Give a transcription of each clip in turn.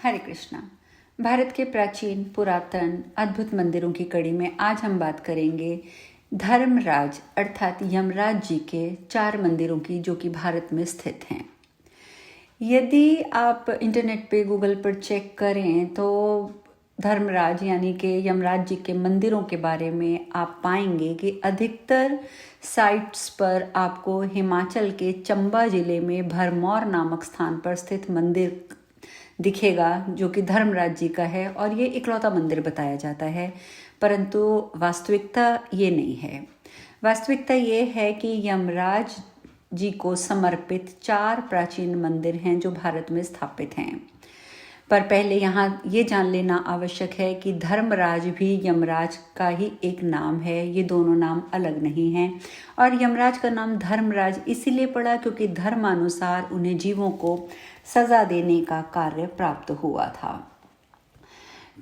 हरे कृष्णा। भारत के प्राचीन पुरातन अद्भुत मंदिरों की कड़ी में आज हम बात करेंगे धर्मराज अर्थात यमराज जी के 4 मंदिरों की, जो कि भारत में स्थित हैं। यदि आप इंटरनेट पे गूगल पर चेक करें तो धर्मराज यानी कि यमराज जी के मंदिरों के बारे में आप पाएंगे कि अधिकतर साइट्स पर आपको हिमाचल के चंबा जिले में भरमौर नामक स्थान पर स्थित मंदिर दिखेगा, जो कि धर्मराज जी का है और ये इकलौता मंदिर बताया जाता है। परंतु वास्तविकता ये नहीं है। वास्तविकता ये है कि यमराज जी को समर्पित 4 प्राचीन मंदिर हैं जो भारत में स्थापित हैं। पर पहले यहाँ ये जान लेना आवश्यक है कि धर्मराज भी यमराज का ही एक नाम है, ये दोनों नाम अलग नहीं हैं। और यमराज का नाम धर्मराज इसीलिए पड़ा क्योंकि धर्मानुसार उन्हें जीवों को सजा देने का कार्य प्राप्त हुआ था।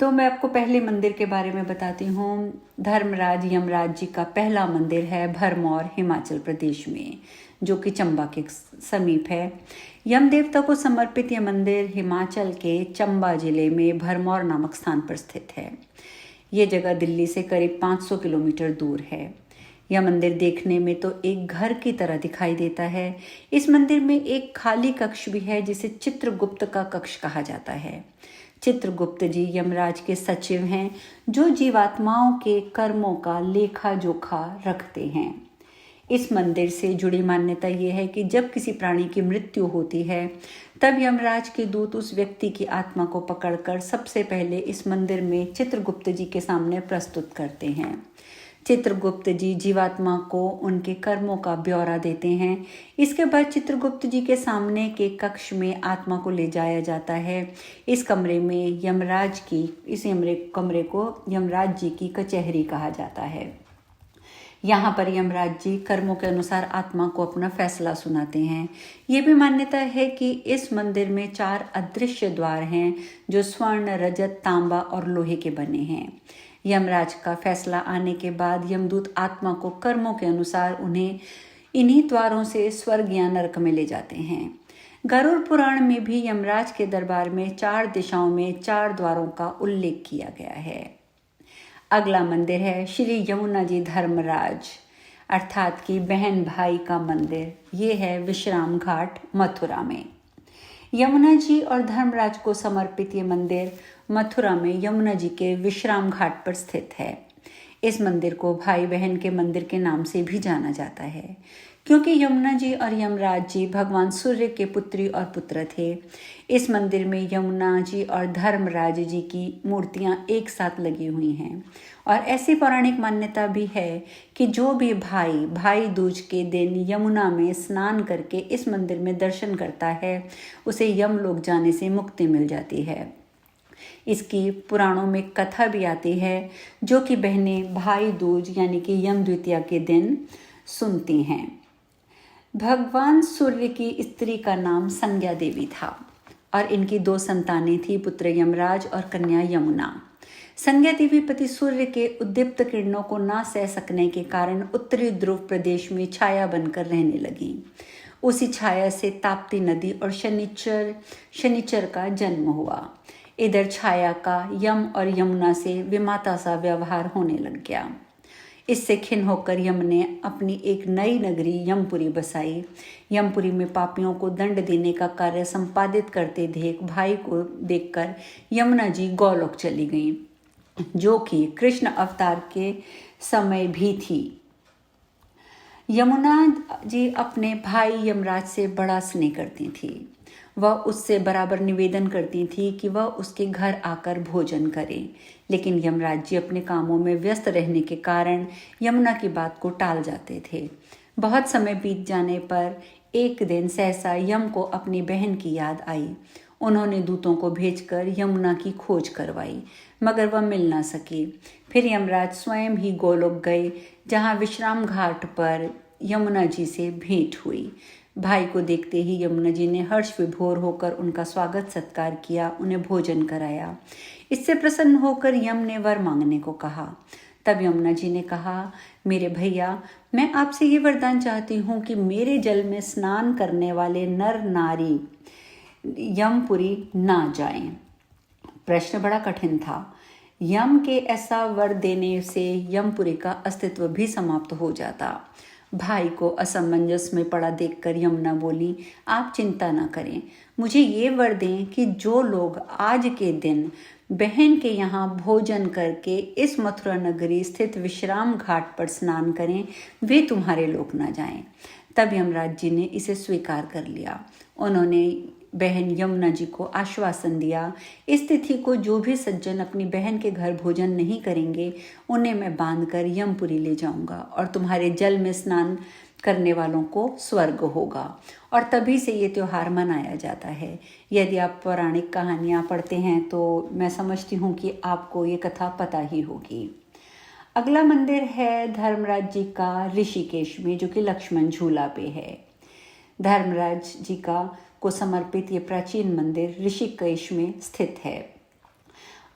तो मैं आपको पहले मंदिर के बारे में बताती हूँ। धर्मराज यमराज जी का पहला मंदिर है भरमौर, हिमाचल प्रदेश में, जो कि चंबा के समीप है। यम देवता को समर्पित यह मंदिर हिमाचल के चंबा जिले में भरमौर नामक स्थान पर स्थित है। ये जगह दिल्ली से करीब 500 किलोमीटर दूर है। यह मंदिर देखने में तो एक घर की तरह दिखाई देता है। इस मंदिर में एक खाली कक्ष भी है जिसे चित्रगुप्त का कक्ष कहा जाता है। चित्रगुप्त जी यमराज के सचिव हैं, जो जीवात्माओं के कर्मों का लेखा जोखा रखते हैं। इस मंदिर से जुड़ी मान्यता यह है कि जब किसी प्राणी की मृत्यु होती है तब यमराज के दूत उस व्यक्ति की आत्मा को पकड़कर सबसे पहले इस मंदिर में चित्रगुप्त जी के सामने प्रस्तुत करते हैं। चित्रगुप्त जी जीवात्मा को उनके कर्मों का ब्यौरा देते हैं। इसके बाद चित्रगुप्त जी के सामने के कक्ष में आत्मा को ले जाया जाता है। इस कमरे में कमरे को यमराज जी की कचहरी कहा जाता है। यहाँ पर यमराज जी कर्मों के अनुसार आत्मा को अपना फैसला सुनाते हैं। ये भी मान्यता है कि इस मंदिर में 4 अदृश्य द्वार हैं जो स्वर्ण, रजत, तांबा और लोहे के बने हैं। यमराज का फैसला आने के बाद यमदूत आत्मा को कर्मों के अनुसार उन्हें इन्हीं द्वारों से स्वर्ग या नरक में ले जाते हैं। गरुड़ पुराण में भी यमराज के दरबार में 4 दिशाओं में 4 द्वारों का उल्लेख किया गया है। अगला मंदिर है श्री यमुना जी धर्मराज अर्थात कि बहन भाई का मंदिर। ये है विश्राम घाट, मथुरा में। यमुना जी और धर्मराज को समर्पित ये मंदिर मथुरा में यमुना जी के विश्राम घाट पर स्थित है। इस मंदिर को भाई बहन के मंदिर के नाम से भी जाना जाता है, क्योंकि यमुना जी और यमराज जी भगवान सूर्य के पुत्री और पुत्र थे। इस मंदिर में यमुना जी और धर्मराज जी की मूर्तियां एक साथ लगी हुई हैं। और ऐसी पौराणिक मान्यता भी है कि जो भी भाई दूज के दिन यमुना में स्नान करके इस मंदिर में दर्शन करता है, उसे यमलोक जाने से मुक्ति मिल जाती है। इसकी पुराणों में कथा भी आती है, जो कि बहनें भाई दूज यानी कि यम द्वितीया के दिन सुनती हैं। भगवान सूर्य की स्त्री का नाम संज्ञा देवी था और इनकी 2 संतानें थी, पुत्र यमराज और कन्या यमुना। संज्ञा देवी पति सूर्य के उद्दीप्त किरणों को ना सह सकने के कारण उत्तरी ध्रुव प्रदेश में छाया बनकर रहने लगी। उसी छाया से ताप्ती नदी और शनिचर का जन्म हुआ। इधर छाया का यम और यमुना से विमाता सा व्यवहार होने लग गया। इससे खिन्न होकर यम ने अपनी एक नई नगरी यमपुरी बसाई। यमपुरी में पापियों को दंड देने का कार्य संपादित करते देख भाई को देखकर यमुना जी गोलोक चली गईं, जो कि कृष्ण अवतार के समय भी थी। यमुना जी अपने भाई यमराज से बड़ा स्नेह करती थी। वह उससे बराबर निवेदन करती थी कि वह उसके घर आकर भोजन करे, लेकिन यमराज जी अपने कामों में व्यस्त रहने के कारण यमुना की बात को टाल जाते थे। बहुत समय बीत जाने पर एक दिन सहसा यम को अपनी बहन की याद आई। उन्होंने दूतों को भेजकर यमुना की खोज करवाई, मगर वह मिल ना सकी। फिर यमराज स्वयं ही गोलोक गए, जहाँ विश्राम घाट पर यमुना जी से भेंट हुई। भाई को देखते ही यमुना जी ने हर्ष विभोर होकर उनका स्वागत सत्कार किया, उन्हें भोजन कराया। इससे प्रसन्न होकर यम ने वर मांगने को कहा। तब यमुना जी ने कहा, मेरे भैया, मैं आपसे ये वरदान चाहती हूँ कि मेरे जल में स्नान करने वाले नर नारी यमपुरी ना जाएं। प्रश्न बड़ा कठिन था। यम के ऐसा वर देने से यमपुरी का अस्तित्व भी समाप्त हो जाता। भाई को असमंजस में पड़ा देखकर यमुना बोली, आप चिंता न करें, मुझे ये वर दें कि जो लोग आज के दिन बहन के यहाँ भोजन करके इस मथुरा नगरी स्थित विश्राम घाट पर स्नान करें, वे तुम्हारे लोक न जाएं। तब यमराज जी ने इसे स्वीकार कर लिया। उन्होंने बहन यमुना जी को आश्वासन दिया, इस तिथि को जो भी सज्जन अपनी बहन के घर भोजन नहीं करेंगे उन्हें मैं बांधकर यमपुरी ले जाऊंगा और तुम्हारे जल में स्नान करने वालों को स्वर्ग होगा। और तभी से ये त्यौहार मनाया जाता है। यदि आप पौराणिक कहानियाँ पढ़ते हैं तो मैं समझती हूँ कि आपको ये कथा पता ही होगी। अगला मंदिर है धर्मराज जी का ऋषिकेश में, जो कि लक्ष्मण झूला पे है। धर्मराज जी को समर्पित ये प्राचीन मंदिर ऋषिकेश में स्थित है।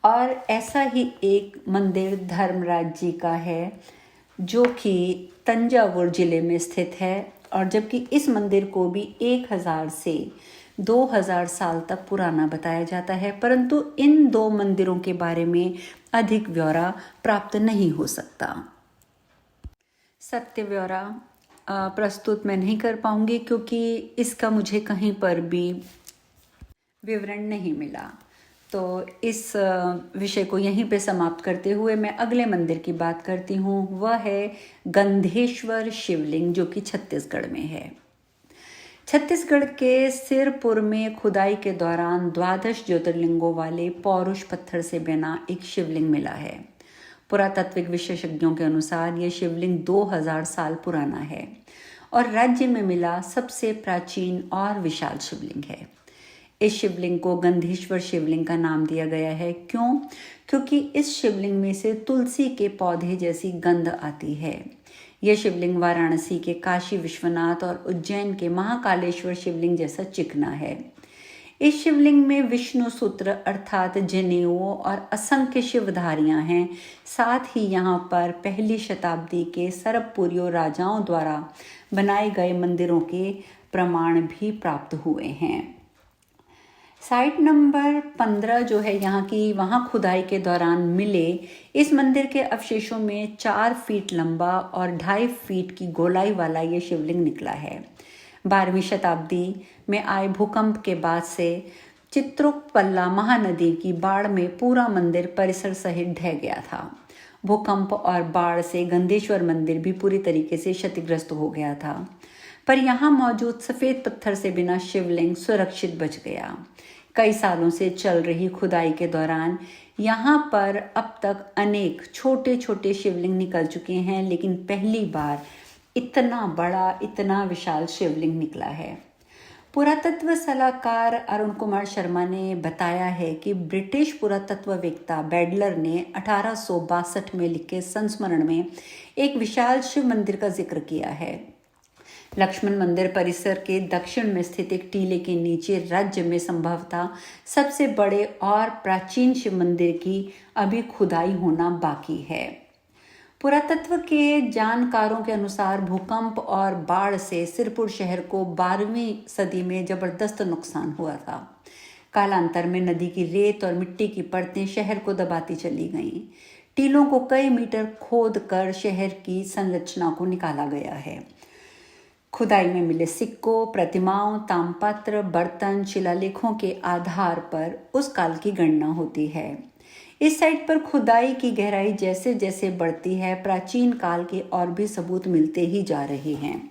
और ऐसा ही एक मंदिर धर्मराज जी का है जो कि तंजावुर जिले में स्थित है, और जबकि इस मंदिर को भी 1000 से 2000 साल तक पुराना बताया जाता है, परंतु इन दो मंदिरों के बारे में अधिक ब्यौरा प्राप्त नहीं हो सकता। सत्य ब्यौरा प्रस्तुत मैं नहीं कर पाऊंगी क्योंकि इसका मुझे कहीं पर भी विवरण नहीं मिला। तो इस विषय को यहीं पे समाप्त करते हुए मैं अगले मंदिर की बात करती हूँ। वह है गंधेश्वर शिवलिंग, जो कि छत्तीसगढ़ में है। छत्तीसगढ़ के सिरपुर में खुदाई के दौरान 12 ज्योतिर्लिंगों वाले पौरुष पत्थर से बना एक शिवलिंग मिला है। पुरातात्विक विशेषज्ञों के अनुसार यह शिवलिंग 2000 साल पुराना है और राज्य में मिला सबसे प्राचीन और विशाल शिवलिंग है। इस शिवलिंग को गंधेश्वर शिवलिंग का नाम दिया गया है। क्यों? क्योंकि इस शिवलिंग में से तुलसी के पौधे जैसी गंध आती है। यह शिवलिंग वाराणसी के काशी विश्वनाथ और उज्जैन के महाकालेश्वर शिवलिंग जैसा चिकना है। इस शिवलिंग में विष्णु सूत्र अर्थात जनेऊओं और असंख्य शिवधारियां हैं। साथ ही यहाँ पर पहली शताब्दी के सरबपुरियों राजाओं द्वारा बनाए गए मंदिरों के प्रमाण भी प्राप्त हुए हैं। साइट नंबर 15 जो है यहाँ की, वहाँ खुदाई के दौरान मिले इस मंदिर के अवशेषों में 4 फीट लंबा और 2.5 फीट की गोलाई वाला ये शिवलिंग निकला है। 12वीं शताब्दी में आए भूकंप के बाद से चित्रोकपल्ला महानदी की बाढ़ में पूरा मंदिर परिसर सहित ढह गया था। भूकंप और बाढ़ से गंधेश्वर मंदिर भी पूरी तरीके से क्षतिग्रस्त हो गया था, पर यहाँ मौजूद सफ़ेद पत्थर से बिना शिवलिंग सुरक्षित बच गया। कई सालों से चल रही खुदाई के दौरान यहाँ पर अब तक अनेक छोटे छोटे शिवलिंग निकल चुके हैं, लेकिन पहली बार इतना बड़ा, इतना विशाल शिवलिंग निकला है। पुरातत्व सलाहकार अरुण कुमार शर्मा ने बताया है कि ब्रिटिश पुरातत्ववेत्ता बैडलर ने 1862 में लिखे संस्मरण में एक विशाल शिव मंदिर का जिक्र किया है। लक्ष्मण मंदिर परिसर के दक्षिण में स्थित एक टीले के नीचे राज्य में संभवतः सबसे बड़े और प्राचीन शिव मंदिर की अभी खुदाई होना बाकी है। पुरातत्व के जानकारों के अनुसार भूकंप और बाढ़ से सिरपुर शहर को 12वीं सदी में जबरदस्त नुकसान हुआ था। कालांतर में नदी की रेत और मिट्टी की परतें शहर को दबाती चली गईं। टीलों को कई मीटर खोद कर शहर की संरचना को निकाला गया है। खुदाई में मिले सिक्कों, प्रतिमाओं, तामपत्र, बर्तन, शिलालेखों के आधार पर उस काल की गणना होती है। इस साइट पर खुदाई की गहराई जैसे जैसे बढ़ती है, प्राचीन काल के और भी सबूत मिलते ही जा रहे हैं।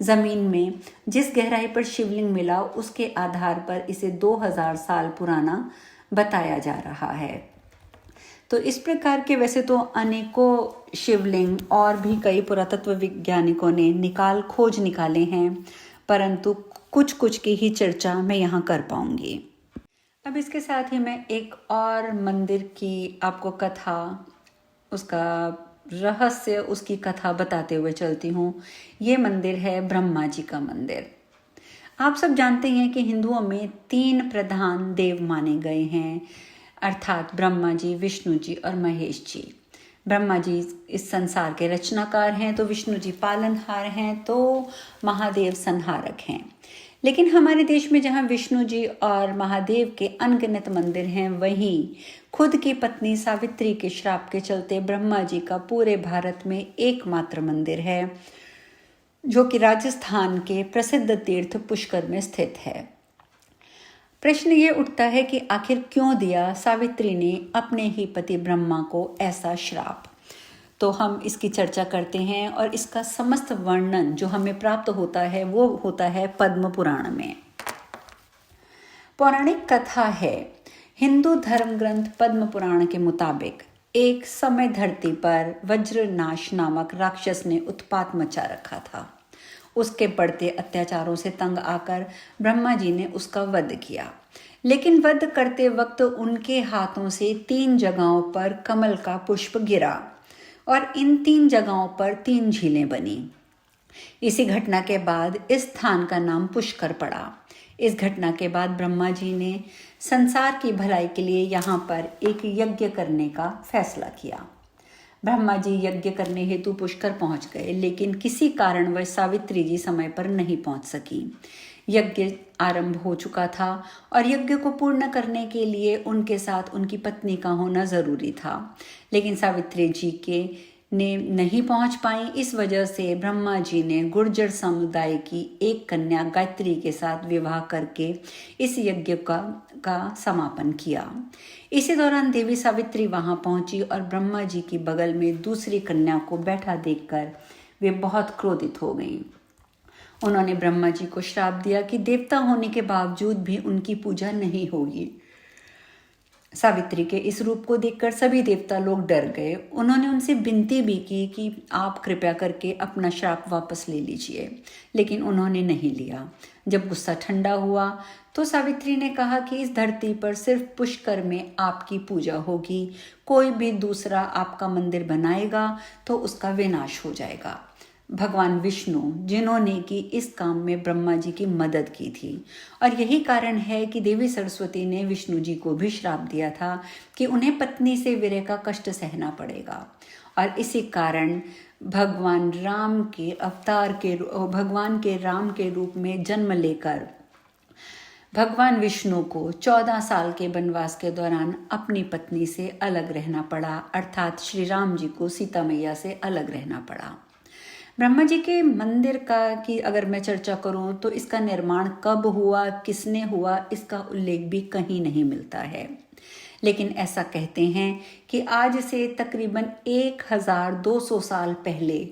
जमीन में जिस गहराई पर शिवलिंग मिला उसके आधार पर इसे 2000 साल पुराना बताया जा रहा है। तो इस प्रकार के वैसे तो अनेकों शिवलिंग और भी कई पुरातत्व वैज्ञानिकों ने खोज निकाले हैं, परंतु कुछ कुछ की ही चर्चा मैं यहाँ कर पाऊंगी। अब इसके साथ ही मैं एक और मंदिर की आपको कथा, उसका रहस्य, उसकी कथा बताते हुए चलती हूँ। ये मंदिर है ब्रह्मा जी का मंदिर। आप सब जानते हैं कि हिंदुओं में 3 प्रधान देव माने गए हैं, अर्थात ब्रह्मा जी, विष्णु जी और महेश जी। ब्रह्मा जी इस संसार के रचनाकार हैं, तो विष्णु जी पालनहार हैं, तो महादेव संहारक हैं। लेकिन हमारे देश में जहाँ विष्णु जी और महादेव के अनगिनत मंदिर हैं, वहीं खुद की पत्नी सावित्री के श्राप के चलते ब्रह्मा जी का पूरे भारत में एकमात्र मंदिर है, जो कि राजस्थान के प्रसिद्ध तीर्थ पुष्कर में स्थित है। प्रश्न ये उठता है कि आखिर क्यों दिया सावित्री ने अपने ही पति ब्रह्मा को ऐसा श्राप। तो हम इसकी चर्चा करते हैं और इसका समस्त वर्णन जो हमें प्राप्त होता है वो होता है पद्म पुराण में। पौराणिक कथा है, हिंदू धर्म ग्रंथ पद्म पुराण के मुताबिक एक समय धरती पर वज्रनाश नामक राक्षस ने उत्पात मचा रखा था। उसके बढ़ते अत्याचारों से तंग आकर ब्रह्मा जी ने उसका वध किया, लेकिन वध करते वक्त उनके हाथों से 3 जगहों पर कमल का पुष्प गिरा और इन 3 जगहों पर 3 झीलें बनी। इसी घटना के बाद इस स्थान का नाम पुष्कर पड़ा। इस घटना के बाद ब्रह्मा जी ने संसार की भलाई के लिए यहाँ पर एक यज्ञ करने का फैसला किया। ब्रह्मा जी यज्ञ करने हेतु पुष्कर पहुंच गए, लेकिन किसी कारणवश सावित्री जी समय पर नहीं पहुंच सकी। यज्ञ आरंभ हो चुका था और यज्ञ को पूर्ण करने के लिए उनके साथ उनकी पत्नी का होना जरूरी था, लेकिन सावित्री जी के ने नहीं पहुंच पाई। इस वजह से ब्रह्मा जी ने गुर्जर समुदाय की एक कन्या गायत्री के साथ विवाह करके इस यज्ञ का समापन किया। इसी दौरान देवी सावित्री वहां पहुंची और ब्रह्मा जी की बगल में दूसरी कन्या को बैठा देखकर वे बहुत क्रोधित हो गईं। उन्होंने ब्रह्मा जी को श्राप दिया कि देवता होने के बावजूद भी उनकी पूजा नहीं होगी। सावित्री के इस रूप को देखकर सभी देवता लोग डर गए। उन्होंने उनसे विनती भी की कि आप कृपया करके अपना श्राप वापस ले लीजिए, लेकिन उन्होंने नहीं लिया। जब गुस्सा ठंडा हुआ तो सावित्री ने कहा कि इस धरती पर सिर्फ पुष्कर में आपकी पूजा होगी, कोई भी दूसरा आपका मंदिर बनाएगा तो उसका विनाश हो जाएगा। भगवान विष्णु, जिन्होंने कि इस काम में ब्रह्मा जी की मदद की थी, और यही कारण है कि देवी सरस्वती ने विष्णु जी को भी श्राप दिया था कि उन्हें पत्नी से विरह का कष्ट सहना पड़ेगा। और इसी कारण भगवान राम के रूप में जन्म लेकर भगवान विष्णु को 14 साल के वनवास के दौरान अपनी पत्नी से अलग रहना पड़ा, अर्थात श्री राम जी को सीता मैया से अलग रहना पड़ा। ब्रह्मा जी के मंदिर की अगर मैं चर्चा करूं तो इसका निर्माण कब हुआ, किसने हुआ, इसका उल्लेख भी कहीं नहीं मिलता है। लेकिन ऐसा कहते हैं कि आज से तकरीबन 1200 साल पहले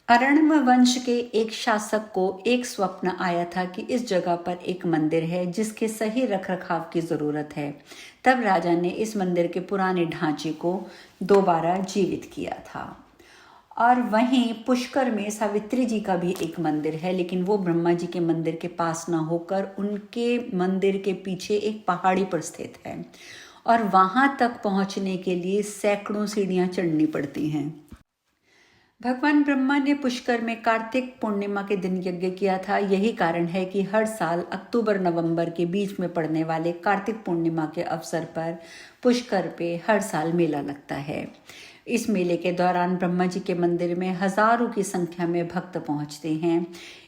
अरण्य वंश के एक शासक को एक स्वप्न आया था कि इस जगह पर एक मंदिर है जिसके सही रखरखाव की जरूरत है। तब राजा ने इस मंदिर के पुराने ढांचे को दोबारा जीवित किया था। और वहीं पुष्कर में सावित्री जी का भी एक मंदिर है, लेकिन वो ब्रह्मा जी के मंदिर के पास ना होकर उनके मंदिर के पीछे एक पहाड़ी पर स्थित है, और वहां तक पहुंचने के लिए सैकड़ों सीढ़ियां चढ़नी पड़ती हैं। भगवान ब्रह्मा ने पुष्कर में कार्तिक पूर्णिमा के दिन यज्ञ किया था। यही कारण है कि हर साल अक्टूबर नवंबर के बीच में पड़ने वाले कार्तिक पूर्णिमा के अवसर पर पुष्कर पे हर साल मेला लगता है। इस मेले के दौरान ब्रह्मा जी के मंदिर में हजारों की संख्या में भक्त पहुंचते हैं।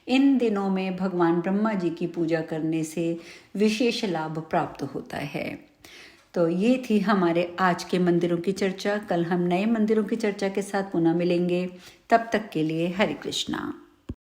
इन दिनों में भगवान ब्रह्मा जी की पूजा करने से विशेष लाभ प्राप्त होता है। तो ये थी हमारे आज के मंदिरों की चर्चा। कल हम नए मंदिरों की चर्चा के साथ पुनः मिलेंगे। तब तक के लिए हरे कृष्णा।